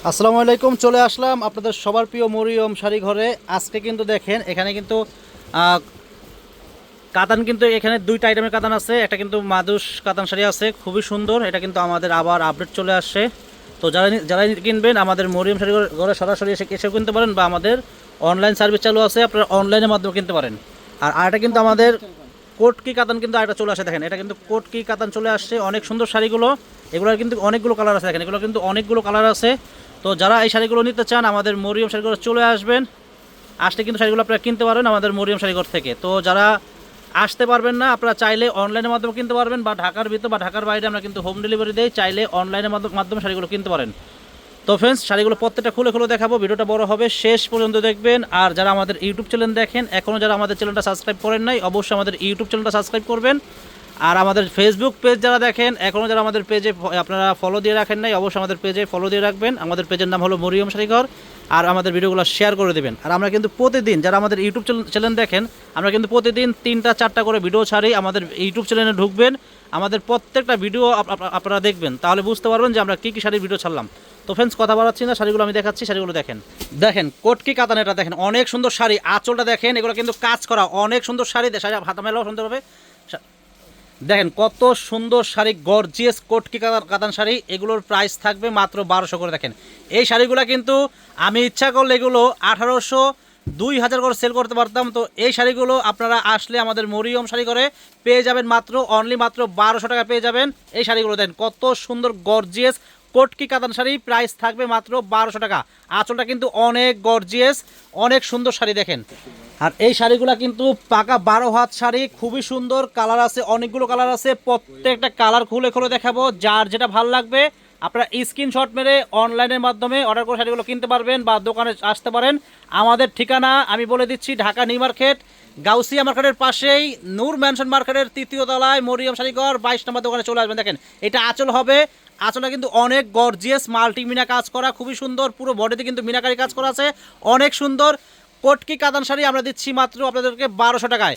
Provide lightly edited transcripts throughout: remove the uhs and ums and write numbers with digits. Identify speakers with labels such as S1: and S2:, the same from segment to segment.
S1: আসসালামু আলাইকুম, চলে আসলাম আপনাদের সবার প্রিয় মরিয়ম শাড়ি ঘরে। আজকে কিন্তু দেখেন এখানে কিন্তু আহ, কাতান কিন্তু এখানে দুইটা আইটেমের কাতান আছে। একটা কিন্তু মাদুস কাতান শাড়ি আছে, খুবই সুন্দর। এটা কিন্তু আমাদের আবার আপডেট চলে আসছে। তো যারা যারা কিনবেন আমাদের মরিয়ম শাড়ি ঘরে সরাসরি এসেও কিনতে পারেন, বা আমাদের অনলাইন সার্ভিস চালু আছে, আপনারা অনলাইনের মাধ্যমে কিনতে পারেন। আর আরেকটা কিন্তু আমাদের কোটকি কাতান কিন্তু আরেকটা চলে আসে। দেখেন এটা কিন্তু কোটকি কাতান চলে আসছে, অনেক সুন্দর শাড়িগুলো। এগুলোর কিন্তু অনেকগুলো কালার আছে, দেখেন এগুলো কিন্তু অনেকগুলো কালার আছে। তো যারা এই শাড়িগুলো নিতে চান আমাদের মরিয়ম শাড়িঘর চলে আসবেন। আসলে কিন্তু শাড়িগুলো আপনারা কিনতে পারবেন আমাদের মরিয়ম শাড়িঘর থেকে। তো যারা আসতে পারবেন না, আপনারা চাইলে অনলাইনের মাধ্যমে কিনতে পারবেন, বা ঢাকার ভিতর বা ঢাকার বাইরে আমরা কিন্তু হোম ডেলিভারি দেই। চাইলে অনলাইনের মাধ্যমে শাড়িগুলো কিনতে পারেন। তো ফ্রেন্ডস, শাড়িগুলো প্রত্যেকটা খুলে খুলে দেখাবো, ভিডিওটা বড় হবে, শেষ পর্যন্ত দেখবেন। আর যারা আমাদের ইউটিউব চ্যানেল দেখেন, এখনও যারা আমাদের চ্যানেলটা সাবস্ক্রাইব করেন নাই, অবশ্যই আমাদের ইউটিউব চ্যানেলটা সাবস্ক্রাইব করবেন। আর আমাদের ফেসবুক পেজ যারা দেখেন, এখনও যারা আমাদের পেজে আপনারা ফলো দিয়ে রাখেন নাই, অবশ্যই আমাদের পেজে ফলো দিয়ে রাখবেন। আমাদের পেজের নাম হলো মরিয়ম শাড়িঘর। আর আমাদের ভিডিওগুলো শেয়ার করে দেবেন। আর আমরা কিন্তু প্রতিদিন, যারা আমাদের ইউটিউব চ্যানেল দেখেন, আমরা কিন্তু প্রতিদিন 3টা 4টা করে ভিডিও ছাড়ি। আমাদের ইউটিউব চ্যানেলে ঢুকবেন, আমাদের প্রত্যেকটা ভিডিও আপনারা দেখবেন, তাহলে বুঝতে পারবেন যে আমরা কী কী শাড়ির ভিডিও ছাড়লাম। তো ফ্রেন্ডস, কথা বাড়াচ্ছি না, শাড়িগুলো আমি দেখাচ্ছি। শাড়িগুলো দেখেন, দেখেন কোটকি কাতান, এটা দেখেন অনেক সুন্দর শাড়ি। আঁচলটা দেখেন, এগুলো কিন্তু কাজ করা অনেক সুন্দর শাড়ি। হাতা মেলাও সুন্দরভাবে দেখেন কত সুন্দর শাড়ি, গর্জিয়াস কোটকি কাতান শাড়ি। এগুলোর প্রাইস থাকবে মাত্র 1200 করে। দেখেন এই শাড়িগুলো কিন্তু আমি ইচ্ছা করলে এগুলো 1800 2000 করে সেল করতে পারতাম। তো এই শাড়িগুলো আপনারা আসলে আমাদের মরিয়ম শাড়ি করে পেয়ে যাবেন মাত্র অনলি মাত্র 1200 টাকা পেয়ে যাবেন। এই শাড়িগুলো দেন কত সুন্দর গর্জিয়াস কোটকি কাতান শাড়ি, প্রাইস থাকবে মাত্র 1200 টাকা। আঁচলটা কিন্তু অনেক গর্জিয়াস, অনেক সুন্দর শাড়ি দেখেন। আর এই শাড়িগুলো কিন্তু পাকা 12 হাত শাড়ি, খুবই সুন্দর। কালার আছে, অনেকগুলো কালার আছে, প্রত্যেকটা কালার খুলে খুলে দেখাবো। যার যেটা ভালো লাগবে আপনারা স্ক্রিনশট মেরে অনলাইনের মাধ্যমে অর্ডার করে শাড়িগুলো কিনতে পারবেন, বা দোকানে আসতে পারেন। আমাদের ঠিকানা আমি বলে দিচ্ছি, ঢাকা নিউ মার্কেট, গাউসিয়া মার্কেটের পাশেই নূর ম্যানশন মার্কেটের 3য় তলায় মরিয়ম শাড়িঘর 22 নম্বর দোকানে চলে আসবেন। দেখেন এটা আঁচল হবে, আঁচলটা কিন্তু অনেক গর্জিয়াস, মাল্টি মিনা কাজ করা, খুবই সুন্দর। পুরো বডিতে কিন্তু মিনাকারি কাজ করা আছে, অনেক সুন্দর। কোটকি কাতান শাড়ি আমরা দিচ্ছি মাত্র আপনাদেরকে 1200 টাকায়।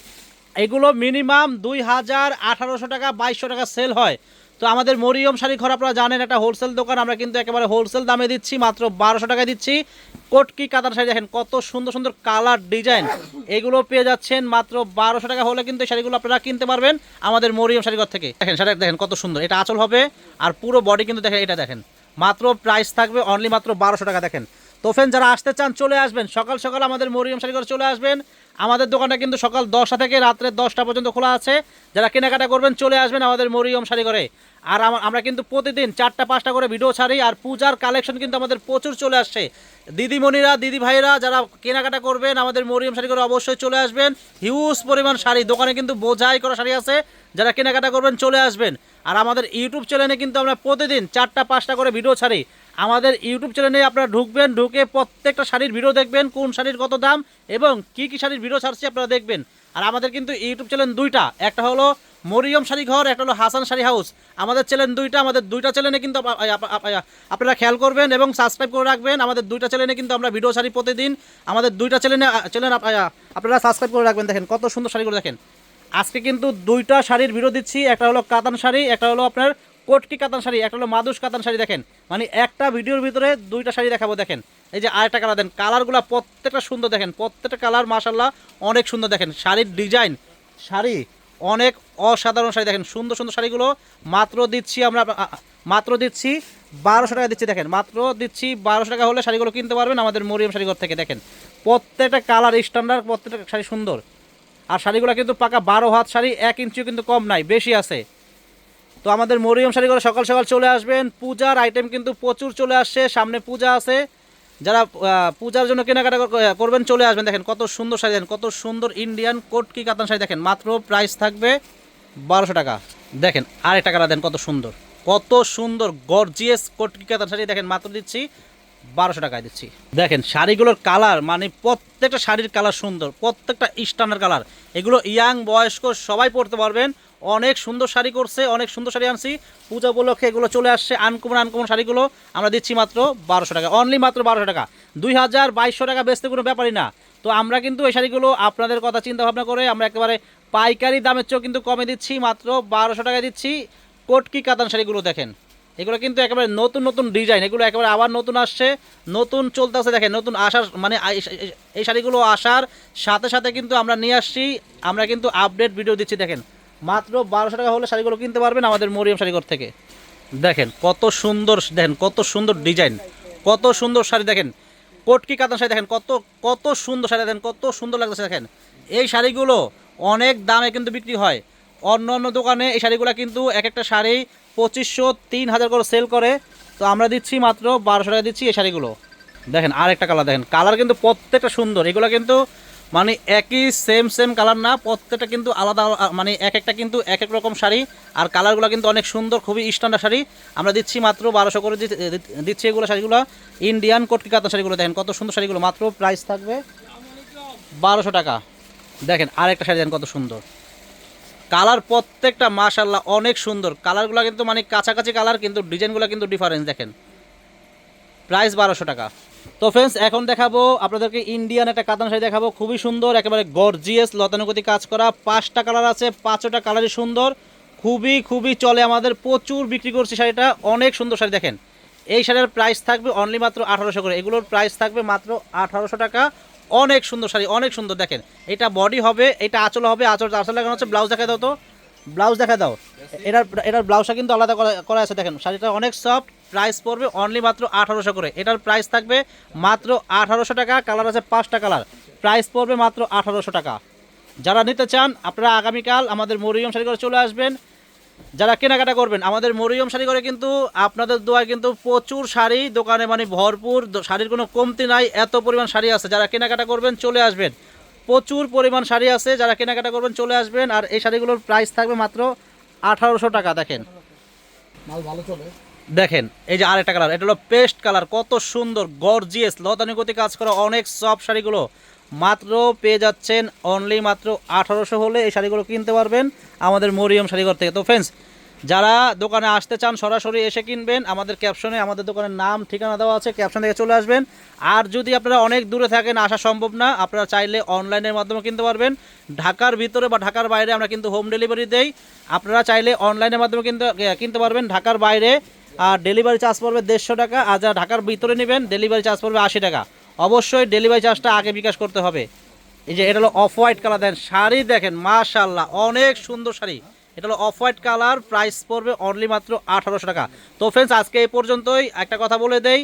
S1: এগুলো মিনিমাম 2000 1800 টাকা 2200 টাকা সেল হয়। তো আমাদের মরিয়ম শাড়ি ঘর আপনারা জানেন একটা হোলসেল দোকান, আমরা কিন্তু একেবারে হোলসেল দামে দিচ্ছি, মাত্র 1200 টাকায় দিচ্ছি। কোটকি কাতান শাড়ি দেখেন কত সুন্দর সুন্দর কালার ডিজাইন, এগুলো পেয়ে যাচ্ছেন মাত্র 1200 টাকা হলে কিন্তু এই শাড়িগুলো আপনারা কিনতে পারবেন আমাদের মরিয়ম শাড়িঘর থেকে। দেখেন শাড়ি দেখেন কত সুন্দর, এটা আঁচল হবে, আর পুরো বডি কিন্তু দেখেন, এটা দেখেন মাত্র প্রাইস থাকবে অনলি মাত্র 1200 টাকা। দেখেন তো ফ্রেন্ড, যারা আসতে চান চলে আসবেন, সকাল সকাল আমাদের মরিয়ম শাড়িঘর চলে আসবেন। আমাদের দোকানটা কিন্তু সকাল 10টা থেকে রাত্রে 10টা পর্যন্ত খোলা আছে। যারা কেনাকাটা করবেন চলে আসবেন আমাদের মরিয়ম শাড়িঘরে। আর আমরা কিন্তু প্রতিদিন 4টা 5টা করে ভিডিও ছাড়ি। আর পূজার কালেকশন কিন্তু আমাদের প্রচুর চলে আসছে। দিদিমণিরা, দিদি ভাইরা যারা কেনাকাটা করবেন আমাদের মরিয়ম শাড়িঘরে অবশ্যই চলে আসবেন। হিউজ পরিমাণ শাড়ি, দোকানে কিন্তু বোঝাই করা শাড়ি আছে। যারা কেনাকাটা করবেন চলে আসবেন। আর আমাদের ইউটিউব চ্যানেলে কিন্তু আমরা প্রতিদিন 4টা 5টা করে ভিডিও ছাড়ি। আমাদের ইউটিউব চ্যানেলে আপনারা ঢুকবেন, ঢুকে প্রত্যেকটা শাড়ির ভিডিও দেখবেন, কোন শাড়ির কত দাম এবং কি কি শাড়ির ভিডিও ছাড়ছি আপনারা দেখবেন। আর আমাদের কিন্তু ইউটিউব চ্যানেল দুইটা, একটা হলো মরিয়ম শাড়ি ঘর, একটা হলো হাসান শাড়ি হাউস। আমাদের চ্যানেল দুইটা, আমাদের দুইটা চ্যানেলে কিন্তু আপনারা খেয়াল করবেন এবং সাবস্ক্রাইব করে রাখবেন। আমাদের দুইটা চ্যানেলে কিন্তু আমরা ভিডিও ছাড়ি প্রতিদিন। আমাদের দুইটা চ্যানেল আপনারা সাবস্ক্রাইব করে রাখবেন। দেখেন কত সুন্দর শাড়িগুলো দেখেন। আজকে কিন্তু দুইটা শাড়ির ভিডিও দিচ্ছি, একটা হলো কাতান শাড়ি, একটা হলো আপনার কোটকি কাতান শাড়ি, একটা হলো মাদুস কাতান শাড়ি। দেখেন মানে একটা ভিডিওর ভিতরে দুইটা শাড়ি দেখাবো। দেখেন এই যে আরেকটা কালার, দেন কালারগুলো প্রত্যেকটা সুন্দর, দেখেন প্রত্যেকটা কালার মাশাল্লাহ অনেক সুন্দর। দেখেন শাড়ির ডিজাইন, শাড়ি অনেক অসাধারণ শাড়ি। দেখেন সুন্দর সুন্দর শাড়িগুলো মাত্র দিচ্ছি আমরা, মাত্র দিচ্ছি 1200 টাকা দিচ্ছি। দেখেন মাত্র দিচ্ছি 1200 টাকা হলে শাড়িগুলো কিনতে পারবেন আমাদের মরিয়ম শাড়িঘর থেকে। দেখেন প্রত্যেকটা কালার স্ট্যান্ডার্ড, প্রত্যেকটা শাড়ি সুন্দর। আর শাড়িগুলো কিন্তু পাকা 12 হাত শাড়ি, 1 ইঞ্চিও কিন্তু কম নাই, বেশি আছে। তো আমাদের মরিয়ম শাড়িঘরে সকাল সকাল চলে আসবেন। পূজার আইটেম কিন্তু প্রচুর চলে আসছে, সামনে পূজা আছে। যারা পূজার জন্য কেনাকাটা করবেন চলে আসবেন। দেখেন কত সুন্দর শাড়ি, দেখেন কত সুন্দর ইন্ডিয়ান কোটকি কাতান শাড়ি। দেখেন মাত্র প্রাইস থাকবে 1200 টাকা। দেখেন আরেকটা কালার, দেন কত সুন্দর, কত সুন্দর গর্জিয়াস কোটকি কাতান শাড়ি। দেখেন মাত্র দিচ্ছি 1200 টাকায় দিচ্ছি। দেখেন শাড়িগুলোর কালার, মানে প্রত্যেকটা শাড়ির কালার সুন্দর, প্রত্যেকটা স্ট্যান্ডার্ড কালার। এগুলো ইয়াং বয়স্ক সবাই পরতে পারবেন। অনেক সুন্দর শাড়ি করছে, অনেক সুন্দর শাড়ি আনছি পূজা উপলক্ষে। এগুলো চলে আসছে আনকমন আনকমন শাড়িগুলো আমরা দিচ্ছি মাত্র 1200 টাকা, অনলি মাত্র 1200 টাকা। 2000 2200 টাকা বেচতে কোনো ব্যাপারই না। তো আমরা কিন্তু এই শাড়িগুলো আপনাদের কথা চিন্তা ভাবনা করে আমরা একেবারে পাইকারি দামের চেয়েও কিন্তু কমে দিচ্ছি, মাত্র 1200 টাকা দিচ্ছি কোটকি কাতান শাড়িগুলো। দেখেন এগুলো কিন্তু একেবারে নতুন নতুন ডিজাইন, এগুলো একেবারে আবার নতুন আসছে, নতুন চলতেছে। দেখেন নতুন আসার মানে এই শাড়িগুলো আসার সাথে সাথে কিন্তু আমরা নিয়ে আসছি, আমরা কিন্তু আপডেট ভিডিও দিচ্ছি। দেখেন মাত্র 1200 টাকা হলে শাড়িগুলো কিনতে পারবেন আমাদের মরিয়ম শাড়িঘর থেকে। দেখেন কত সুন্দর, দেখেন কত সুন্দর ডিজাইন, কত সুন্দর শাড়ি। দেখেন কটকি কাতান শাড়ি, দেখেন কত কত সুন্দর শাড়ি, দেখেন কত সুন্দর লাগতেছে। দেখেন এই শাড়িগুলো অনেক দামে কিন্তু বিক্রি হয়, অন্য অন্য দোকানে এই শাড়িগুলো কিন্তু এক একটা শাড়ি 2500 3000 করে সেল করে, তো আমরা দিচ্ছি মাত্র 1200 টাকা দিচ্ছি এই শাড়িগুলো। দেখেন আর একটা কালার, দেখেন কালার কিন্তু প্রত্যেকটা সুন্দর, এগুলো কিন্তু মানে একই সেম সেম কালার না, প্রত্যেকটা কিন্তু আলাদা, মানে এক একটা কিন্তু এক এক রকম শাড়ি, আর কালারগুলো কিন্তু অনেক সুন্দর, খুবই স্ট্যান্ডার্ড শাড়ি। আমরা দিচ্ছি মাত্র 1200 করে দিচ্ছি এগুলো শাড়িগুলো, ইন্ডিয়ান কটকি কাতান শাড়িগুলো। দেখেন কত সুন্দর শাড়িগুলো, মাত্র প্রাইস থাকবে 1200 টাকা। দেখেন আরেকটা শাড়ি, দেখেন কত সুন্দর কালার, প্রত্যেকটা মাশাআল্লাহ অনেক সুন্দর কালারগুলো, কিন্তু মানে কাছাকাছি কালার, কিন্তু ডিজাইনগুলো কিন্তু ডিফারেন্স। দেখেন প্রাইস 1200 টাকা। তো ফ্রেন্ডস এখন দেখাবো আপনাদেরকে ইন্ডিয়ান একটা কাতান শাড়ি দেখাবো, খুবই সুন্দর, একেবারে গর্জিয়াস লতানুগতি কাজ করা, 5টা কালার আছে, 5টা কালারই সুন্দর, খুবই খুবই চলে, আমাদের প্রচুর বিক্রি করছি শাড়িটা, অনেক সুন্দর শাড়ি। দেখেন এই শাড়ির প্রাইস থাকবে অনলি মাত্র 1800 করে, এগুলোর প্রাইস থাকবে মাত্র 1800 টাকা। অনেক সুন্দর শাড়ি, অনেক সুন্দর। দেখেন এটা বডি হবে, এটা আঁচল হবে, আঁচল লাগানো হচ্ছে, ব্লাউজ দেখা দাও তো, ব্লাউজ দেখা দাও। এটার ব্লাউজটা কিন্তু আলাদা করা আছে। দেখেন শাড়িটা অনেক সফট, প্রাইস পড়বে অনলি মাত্র 1800 করে, এটার প্রাইস থাকবে মাত্র 1800 টাকা। কালার আছে 5টা কালার, প্রাইস পড়বে মাত্র 1800 টাকা। যারা নিতে চান আপনারা আগামীকাল আমাদের মরিয়ম শাড়ি করে চলে আসবেন, যারা কেনাকাটা করবেন আমাদের মরিয়ম শাড়ি করে, কিন্তু আপনাদের দোয়ায় কিন্তু প্রচুর শাড়ি দোকানে, মানে ভরপুর, শাড়ির কোনো কমতি নাই, এত পরিমাণ শাড়ি আছে। যারা কেনাকাটা করবেন চলে আসবেন, প্রচুর পরিমাণ শাড়ি আছে, যারা কেনাকাটা করবেন চলে আসবেন। আর এই শাড়িগুলোর প্রাইস থাকবে মাত্র 1800 টাকা। দেখেন
S2: মাল ভালো চলে।
S1: দেখেন এই যে আরেকটা কালার, এটা হলো পেস্ট কালার, কত সুন্দর গর্জিয়াস লতানুগতি কাজ করা অনেক সফট শাড়িগুলো, মাত্র পেয়ে যাচ্ছেন অনলি মাত্র 1800 হলে এই শাড়িগুলো কিনতে পারবেন আমাদের মরিয়ম শাড়িঘর থেকে। তো ফ্রেন্ডস যারা দোকানে আসতে চান সরাসরি এসে কিনবেন, আমাদের ক্যাপশনে আমাদের দোকানের নাম ঠিকানা দেওয়া আছে, ক্যাপশন থেকে চলে আসবেন। আর যদি আপনারা অনেক দূরে থাকেন, আসা সম্ভব না, আপনারা চাইলে অনলাইনের মাধ্যমে কিনতে পারবেন। ঢাকার ভিতরে বা ঢাকার বাইরে আমরা কিন্তু হোম ডেলিভারি দেই, আপনারা চাইলে অনলাইনের মাধ্যমে কিনতে পারবেন। ঢাকার বাইরে আর ডেলিভারি চার্জ পড়বে 150 টাকা, আর যারা ঢাকার ভিতরে নেবেন ডেলিভারি চার্জ পড়বে 80 টাকা। অবশ্যই ডেলিভারি চার্জটা আগে বিকাশ করতে হবে। এই যে এটা হলো অফ হোয়াইট কালার, দেন শাড়ি দেখেন মাশাআল্লাহ অনেক সুন্দর শাড়ি, এটা হলো অফ হোয়াইট কালার, প্রাইস পড়বে অনলি মাত্র 1800 টাকা। তো ফ্রেন্ডস আজকে এই পর্যন্তই। একটা কথা বলে দেই,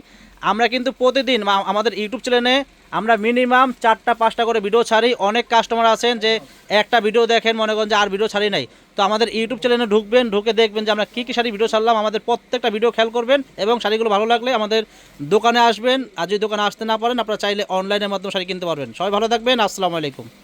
S1: আমরা কিন্তু প্রতিদিন আমাদের ইউটিউব চ্যানেলে আমরা মিনিমাম 4টা 5টা করে ভিডিও ছাড়ি। অনেক কাস্টমার আছেন যে একটা ভিডিও দেখেন মনে করেন যে আর ভিডিও ছাড়ি নাই, তো আমাদের ইউটিউব চ্যানেলে ঢুকবেন, ঢুকে দেখবেন যে আমরা কী কী শাড়ি ভিডিও ছাড়লাম, আমাদের প্রত্যেকটা ভিডিও খেয়াল করবেন, এবং শাড়িগুলো ভালো লাগলে আমাদের দোকানে আসবেন। আর যদি দোকানে আসতে না পারেন আপনারা চাইলে অনলাইনের মাধ্যমে শাড়ি কিনতে পারবেন। সবাই ভালো থাকবেন, আসসালামু আলাইকুম।